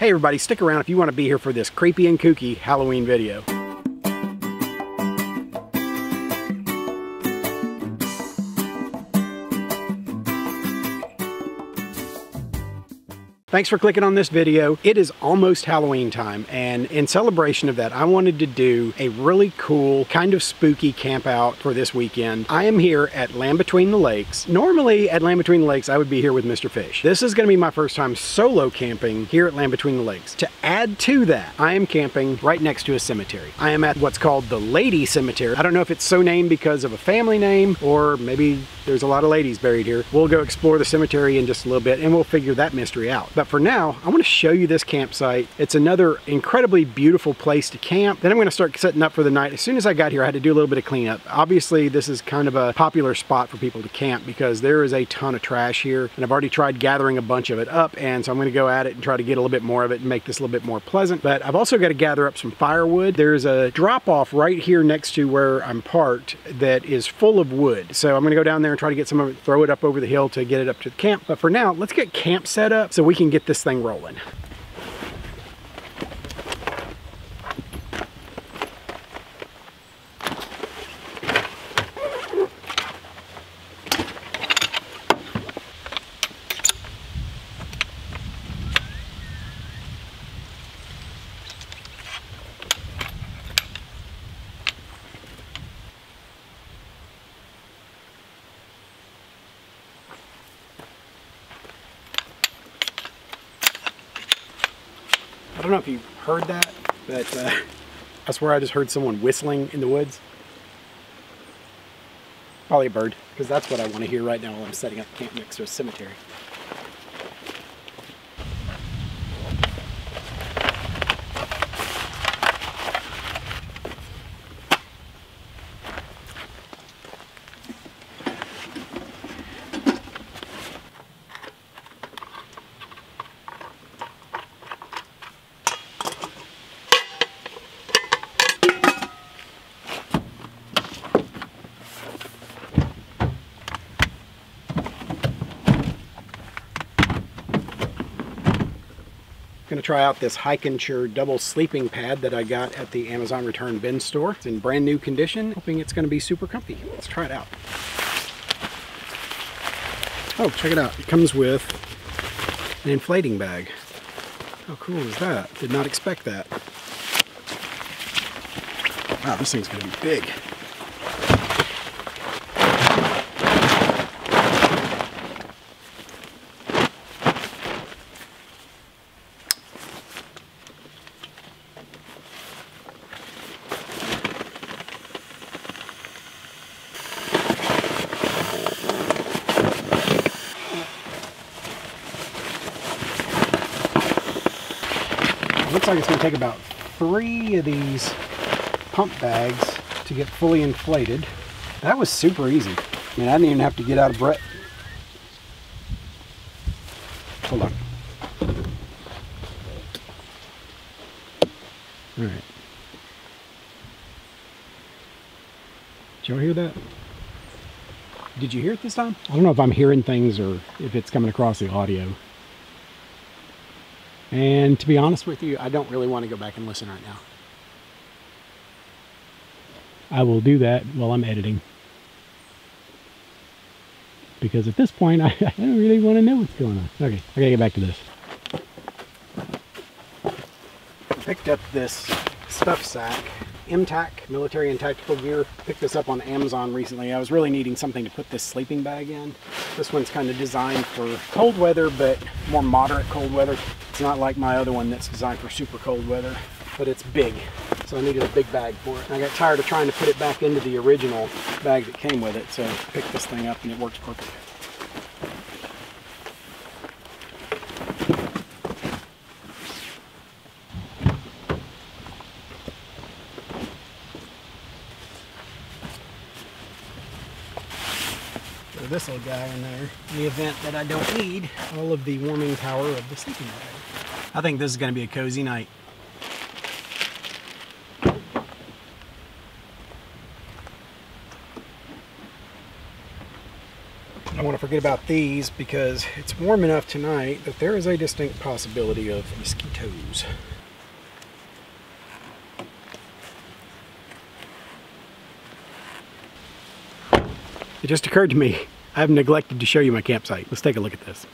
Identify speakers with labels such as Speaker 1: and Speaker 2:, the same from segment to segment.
Speaker 1: Hey everybody, stick around if you want to be here for this creepy and kooky Halloween video. Thanks for clicking on this video. It is almost Halloween time, and in celebration of that, I wanted to do a really cool, kind of spooky camp out for this weekend. I am here at Land Between the Lakes. Normally at Land Between the Lakes, I would be here with Mr. Fish. This is gonna be my first time solo camping here at Land Between the Lakes. To add to that, I am camping right next to a cemetery. I am at what's called the Lady Cemetery. I don't know if it's so named because of a family name, or maybe there's a lot of ladies buried here. We'll go explore the cemetery in just a little bit and we'll figure that mystery out. But for now, I want to show you this campsite. It's another incredibly beautiful place to camp. Then I'm going to start setting up for the night. As soon as I got here, I had to do a little bit of cleanup. Obviously, this is kind of a popular spot for people to camp because there is a ton of trash here. And I've already tried gathering a bunch of it up. And so I'm going to go at it and try to get a little bit more of it and make this a little bit more pleasant. But I've also got to gather up some firewood. There's a drop off right here next to where I'm parked that is full of wood. So I'm going to go down there and try to get some of it, throw it up over the hill to get it up to the camp. But for now, let's get camp set up so we can get this thing rolling. I don't know if you heard that, but I swear I just heard someone whistling in the woods. Probably a bird, because that's what I want to hear right now while I'm setting up camp next to a cemetery. Going to try out this Hike and Sure double sleeping pad that I got at the Amazon return bin store. It's in brand new condition, hoping it's going to be super comfy. Let's try it out. Oh, check it out. It comes with an inflating bag. How cool is that? Did not expect that. Wow, this thing's going to be big. Looks like it's going to take about 3 of these pump bags to get fully inflated. That was super easy. I mean, I didn't even have to get out of breath. Hold on. All right. Did y'all hear that? Did you hear it this time? I don't know if I'm hearing things or if it's coming across the audio. And to be honest with you, I don't really want to go back and listen right now. I will do that while I'm editing. Because at this point, I don't really want to know what's going on. Okay, I gotta get back to this. I picked up this stuff sack, MTAC, military and tactical gear. Picked this up on Amazon recently. I was really needing something to put this sleeping bag in. This one's kind of designed for cold weather, but more moderate cold weather. It's not like my other one that's designed for super cold weather, but it's big. So I needed a big bag for it. And I got tired of trying to put it back into the original bag that came with it, so I picked this thing up and it works perfect. Throw this little guy in there in the event that I don't need all of the warming power of the sleeping bag. I think this is going to be a cozy night. I don't want to forget about these because it's warm enough tonight that there is a distinct possibility of mosquitoes. It just occurred to me, I've neglected to show you my campsite. Let's take a look at this.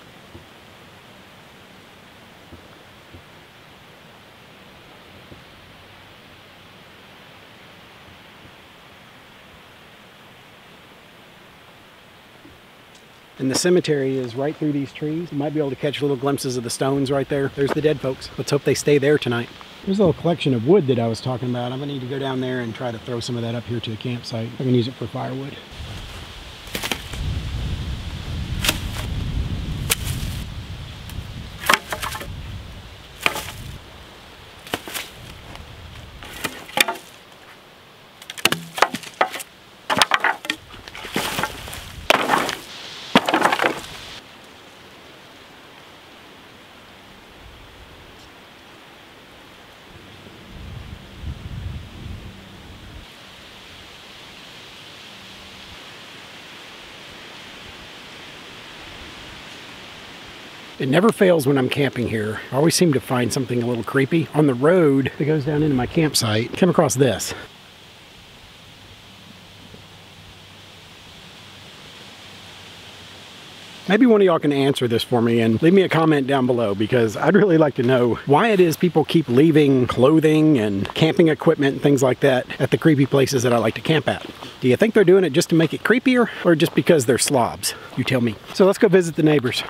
Speaker 1: And the cemetery is right through these trees. You might be able to catch little glimpses of the stones right there. There's the dead folks. Let's hope they stay there tonight. There's a little collection of wood that I was talking about. I'm gonna need to go down there and try to throw some of that up here to the campsite. I can use it for firewood. It never fails when I'm camping here. I always seem to find something a little creepy. On the road that goes down into my campsite, I came across this. Maybe one of y'all can answer this for me and leave me a comment down below, because I'd really like to know why it is people keep leaving clothing and camping equipment and things like that at the creepy places that I like to camp at. Do you think they're doing it just to make it creepier, or just because they're slobs? You tell me. So let's go visit the neighbors.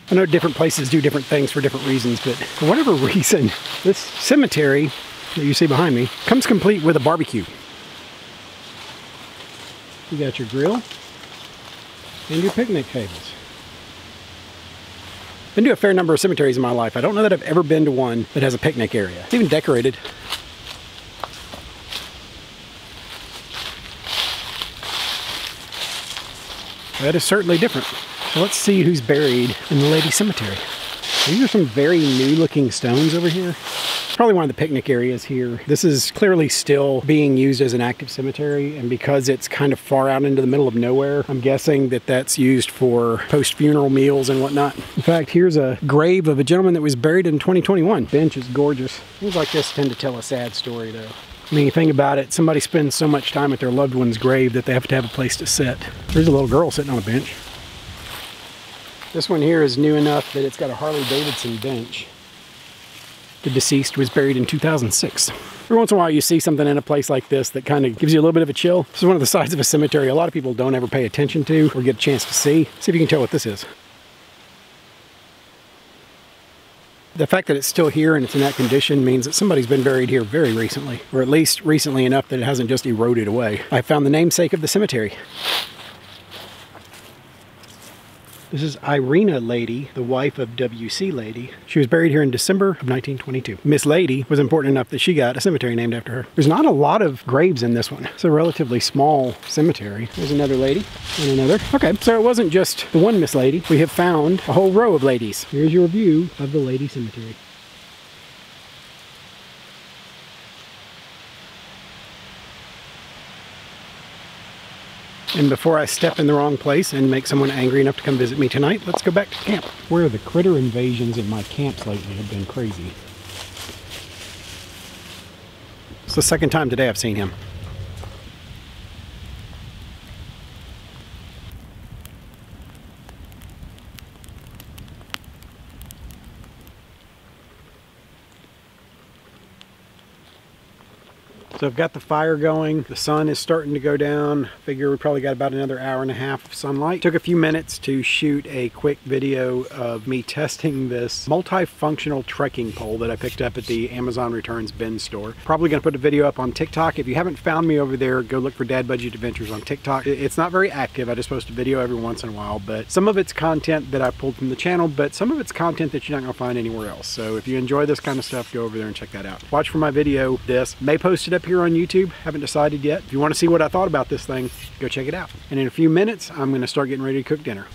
Speaker 1: I know different places do different things for different reasons, but for whatever reason, this cemetery that you see behind me comes complete with a barbecue. You got your grill and your picnic tables. Been to a fair number of cemeteries in my life. I don't know that I've ever been to one that has a picnic area. It's even decorated. That is certainly different. So let's see who's buried in the lady cemetery. These are some very new looking stones over here. Probably one of the picnic areas here. This is clearly still being used as an active cemetery, and because it's kind of far out into the middle of nowhere, I'm guessing that that's used for post-funeral meals and whatnot. In fact, here's a grave of a gentleman that was buried in 2021. Bench is gorgeous. Things like this tend to tell a sad story though. I mean, you think about it, somebody spends so much time at their loved one's grave that they have to have a place to sit. There's a little girl sitting on a bench. This one here is new enough that it's got a Harley-Davidson bench. The deceased was buried in 2006. Every once in a while you see something in a place like this that kind of gives you a little bit of a chill. This is one of the sides of a cemetery a lot of people don't ever pay attention to or get a chance to see. See if you can tell what this is. The fact that it's still here and it's in that condition means that somebody's been buried here very recently, or at least recently enough that it hasn't just eroded away. I found the namesake of the cemetery. This is Irina Lady, the wife of W.C. Lady. She was buried here in December of 1922. Miss Lady was important enough that she got a cemetery named after her. There's not a lot of graves in this one. It's a relatively small cemetery. There's another lady and another. Okay, so it wasn't just the one Miss Lady. We have found a whole row of ladies. Here's your view of the Lady Cemetery. And before I step in the wrong place and make someone angry enough to come visit me tonight, let's go back to camp. Where the critter invasions in my camps lately have been crazy. It's the second time today I've seen him. So I've got the fire going, the sun is starting to go down. Figure we probably got about another hour and a half of sunlight. Took a few minutes to shoot a quick video of me testing this multifunctional trekking pole that I picked up at the Amazon Returns bin store. Probably gonna put a video up on TikTok. If you haven't found me over there, go look for Dad Budget Adventures on TikTok. It's not very active, I just post a video every once in a while, but some of it's content that I pulled from the channel, but some of it's content that you're not gonna find anywhere else. So if you enjoy this kind of stuff, go over there and check that out. Watch for my video. This may post it up here on YouTube. Haven't decided yet. If you want to see what I thought about this thing, go check it out. And in a few minutes, I'm going to start getting ready to cook dinner.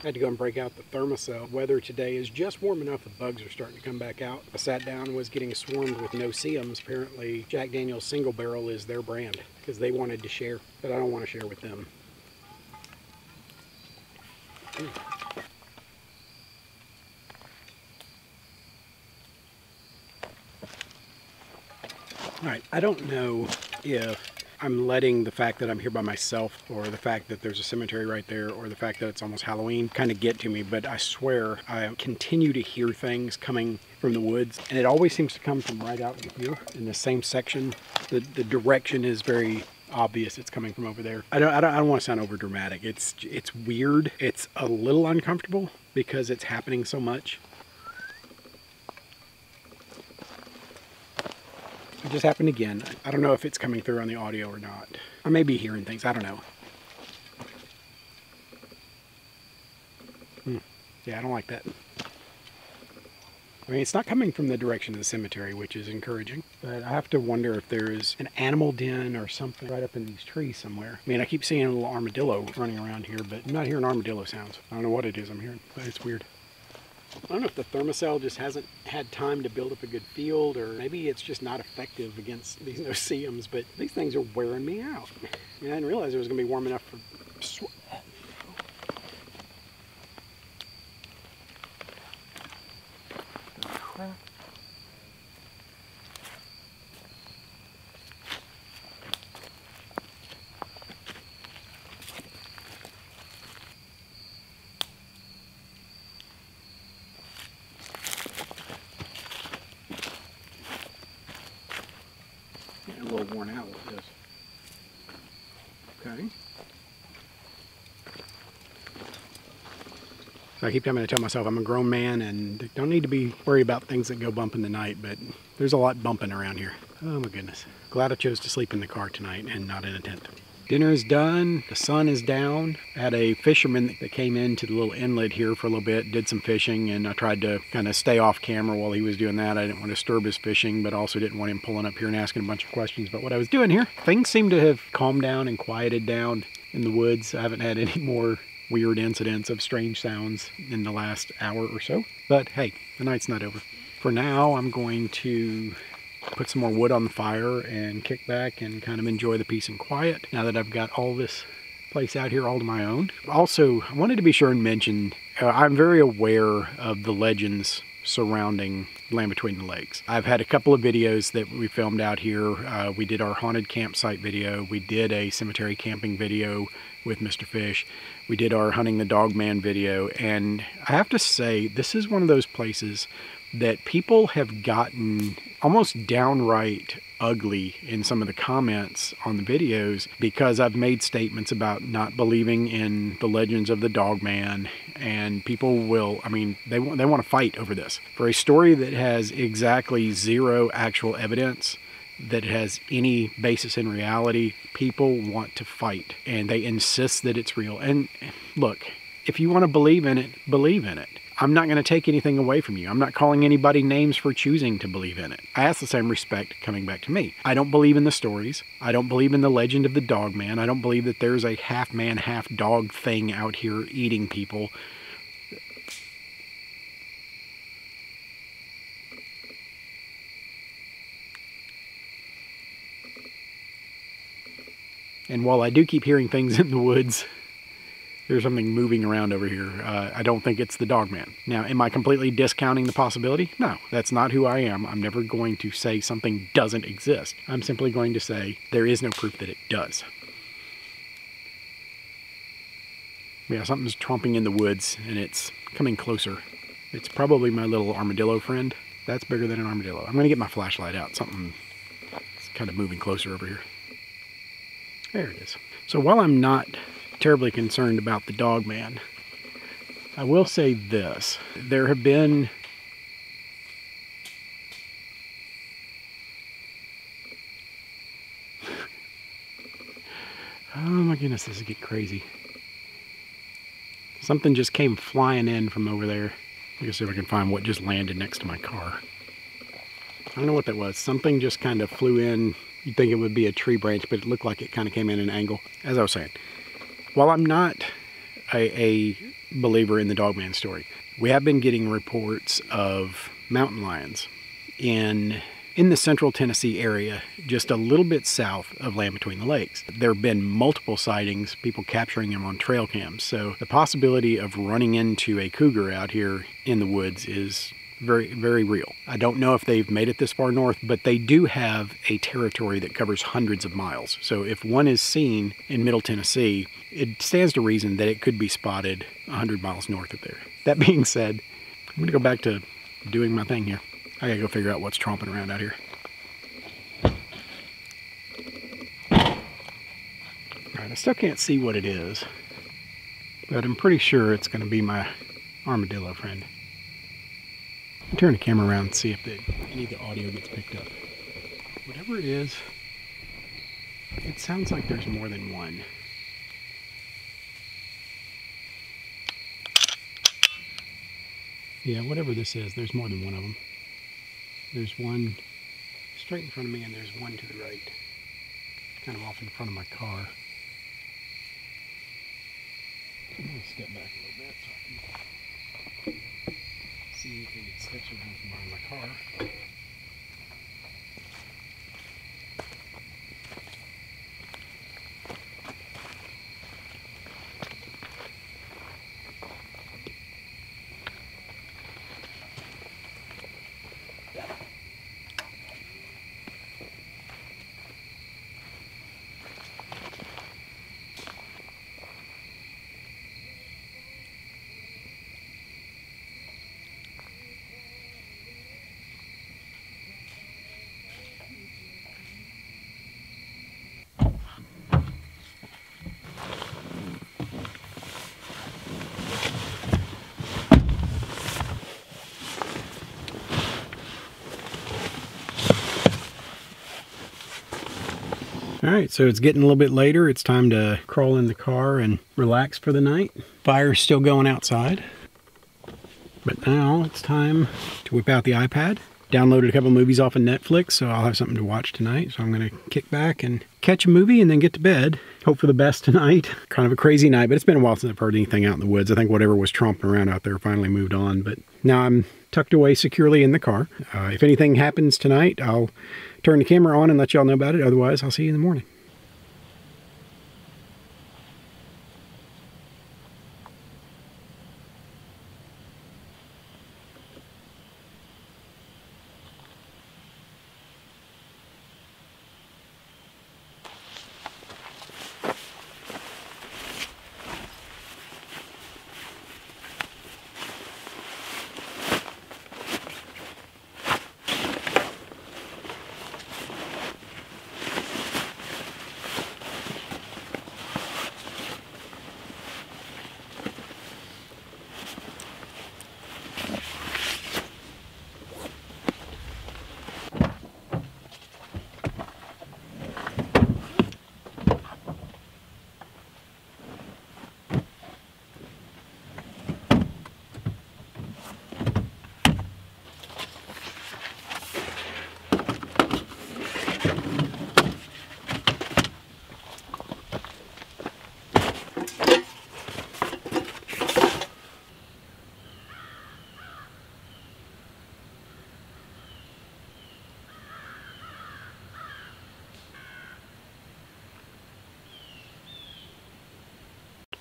Speaker 1: had to go and break out the thermocell. Weather today is just warm enough the bugs are starting to come back out. I sat down, was getting swarmed with no-see-ums. Apparently Jack Daniel's Single Barrel is their brand because they wanted to share, but I don't want to share with them. All right, I don't know if I'm letting the fact that I'm here by myself or the fact that there's a cemetery right there or the fact that it's almost Halloween kind of get to me, but I swear I continue to hear things coming from the woods, and it always seems to come from right out here in the same section. The direction is very obvious. It's coming from over there. I don't want to sound over dramatic. It's weird. It's a little uncomfortable because it's happening so much. It just happened again. I don't know if it's coming through on the audio or not. I may be hearing things. I don't know. Yeah, I don't like that. I mean, it's not coming from the direction of the cemetery, which is encouraging. But I have to wonder if there is an animal den or something right up in these trees somewhere. I mean, I keep seeing a little armadillo running around here, but I'm not hearing armadillo sounds. I don't know what it is I'm hearing, but it's weird. I don't know if the thermocell just hasn't had time to build up a good field, or maybe it's just not effective against these no-see-ums, but these things are wearing me out. I mean, I didn't realize it was going to be warm enough for... A little worn out with this. Okay. So I keep having to tell myself I'm a grown man and don't need to be worried about things that go bump in the night, but there's a lot bumping around here. Oh my goodness. Glad I chose to sleep in the car tonight and not in a tent. Dinner is done. The sun is down. I had a fisherman that came into the little inlet here for a little bit, did some fishing, and I tried to kind of stay off camera while he was doing that. I didn't want to disturb his fishing, but also didn't want him pulling up here and asking a bunch of questions about what I was doing here. Things seem to have calmed down and quieted down in the woods. I haven't had any more weird incidents of strange sounds in the last hour or so. But hey, the night's not over. For now, I'm going to put some more wood on the fire and kick back and kind of enjoy the peace and quiet now that I've got all this place out here all to my own. Also, I wanted to be sure and mention, I'm very aware of the legends surrounding Land Between the Lakes. I've had a couple of videos that we filmed out here. We did our haunted campsite video. We did a cemetery camping video with Mr. Fish. We did our hunting the dog man video. And I have to say, this is one of those places that people have gotten almost downright ugly in some of the comments on the videos because I've made statements about not believing in the legends of the dog man, and people will, I mean, they want to fight over this. For a story that has exactly zero actual evidence, that it has any basis in reality, people want to fight and they insist that it's real. And look, if you want to believe in it, believe in it. I'm not going to take anything away from you. I'm not calling anybody names for choosing to believe in it. I ask the same respect coming back to me. I don't believe in the stories. I don't believe in the legend of the dog man. I don't believe that there's a half man, half dog thing out here eating people. And while I do keep hearing things in the woods, there's something moving around over here. I don't think it's the dog man. Now, am I completely discounting the possibility? No, that's not who I am. I'm never going to say something doesn't exist. I'm simply going to say there is no proof that it does. Yeah, something's tromping in the woods and it's coming closer. It's probably my little armadillo friend. That's bigger than an armadillo. I'm gonna get my flashlight out. Something's kind of moving closer over here. There it is. So while I'm not terribly concerned about the dog man, I will say this. There have been oh my goodness, this is getting crazy. Something just came flying in from over there. Let me see if I can find what just landed next to my car. I don't know what that was. Something just kind of flew in. You'd think it would be a tree branch, but it looked like it kind of came in an angle. As I was saying, while I'm not a believer in the Dogman story. We have been getting reports of mountain lions in the central Tennessee area, just a little bit south of Land Between the Lakes. There have been multiple sightings, people capturing them on trail cams. So the possibility of running into a cougar out here in the woods is very, very real. I don't know if they've made it this far north, but they do have a territory that covers hundreds of miles. So if one is seen in Middle Tennessee, it stands to reason that it could be spotted 100 miles north of there. That being said, I'm gonna go back to doing my thing here. I gotta go figure out what's tromping around out here. Alright, I still can't see what it is, but I'm pretty sure it's gonna be my armadillo friend. I'll turn the camera around and see if any of the audio gets picked up. Whatever it is, it sounds like there's more than one. Yeah, whatever this is, there's more than one of them. There's one straight in front of me and there's one to the right. Kind of off in front of my car. I'm going to step back a little bit so I can see if it steps around from behind my car. Alright, so it's getting a little bit later. It's time to crawl in the car and relax for the night. Fire's still going outside. But now it's time to whip out the iPad. Downloaded a couple movies off of Netflix, so I'll have something to watch tonight. So I'm going to kick back and catch a movie and then get to bed. Hope for the best tonight. Kind of a crazy night, but it's been a while since I've heard anything out in the woods. I think whatever was tromping around out there finally moved on. But now I'm tucked away securely in the car. If anything happens tonight, I'll turn the camera on and let y'all know about it. Otherwise, I'll see you in the morning.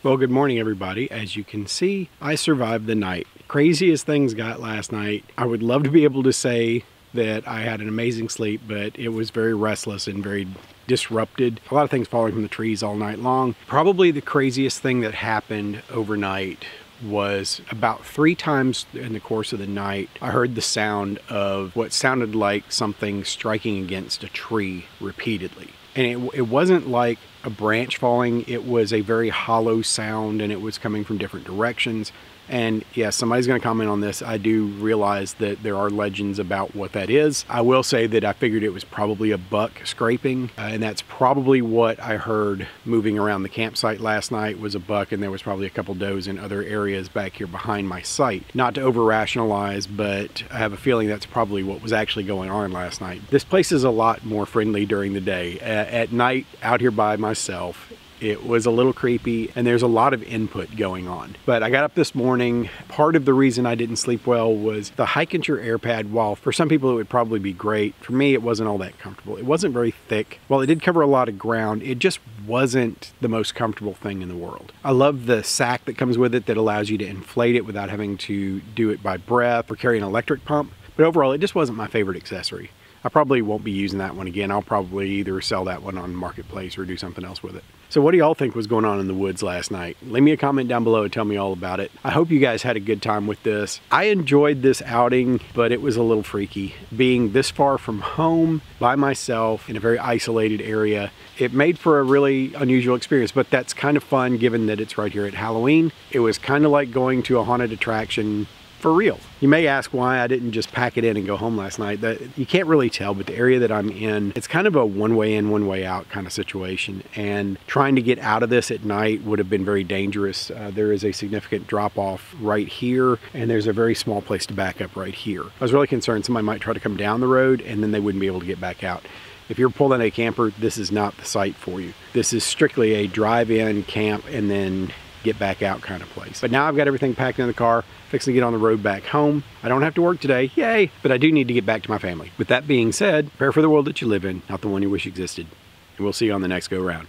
Speaker 1: Well, good morning, everybody. As you can see, I survived the night. Crazy as things got last night. I would love to be able to say that I had an amazing sleep, but it was very restless and very disrupted. A lot of things falling from the trees all night long. Probably the craziest thing that happened overnight was about 3 times in the course of the night, I heard the sound of what sounded like something striking against a tree repeatedly. And it wasn't like a branch falling, it was a very hollow sound and it was coming from different directions. And yeah, somebody's going to comment on this. I do realize that there are legends about what that is. I will say that I figured it was probably a buck scraping, and that's probably what I heard moving around the campsite last night was a buck, and there was probably a couple does in other areas back here behind my site. Not to over-rationalize, but I have a feeling that's probably what was actually going on last night. This place is a lot more friendly during the day. At night, out here by myself, It was a little creepy, and there's a lot of input going on. But I got up this morning. Part of the reason I didn't sleep well was the Hike and Your Air Pad. While for some people it would probably be great, for me it wasn't all that comfortable. It wasn't very thick. While it did cover a lot of ground, it just wasn't the most comfortable thing in the world. I love the sack that comes with it that allows you to inflate it without having to do it by breath or carry an electric pump. But overall, it just wasn't my favorite accessory. I probably won't be using that one again. I'll probably either sell that one on Marketplace or do something else with it. So what do y'all think was going on in the woods last night? Leave me a comment down below and tell me all about it. I hope you guys had a good time with this. I enjoyed this outing, but it was a little freaky. Being this far from home by myself in a very isolated area, it made for a really unusual experience, but that's kind of fun given that it's right here at Halloween. It was kind of like going to a haunted attraction for real. You may ask why I didn't just pack it in and go home last night. You can't really tell, but the area that I'm in, it's kind of a one-way in, one-way out kind of situation. And trying to get out of this at night would have been very dangerous. There is a significant drop-off right here, and there's a very small place to back up right here. I was really concerned somebody might try to come down the road and then they wouldn't be able to get back out. If you're pulling a camper, this is not the site for you. This is strictly a drive-in, camp, and then get back out kind of place. But now I've got everything packed in the car, fixing to get on the road back home. I don't have to work today, yay, but I do need to get back to my family. With that being said, prepare for the world that you live in, not the one you wish existed. And we'll see you on the next go round.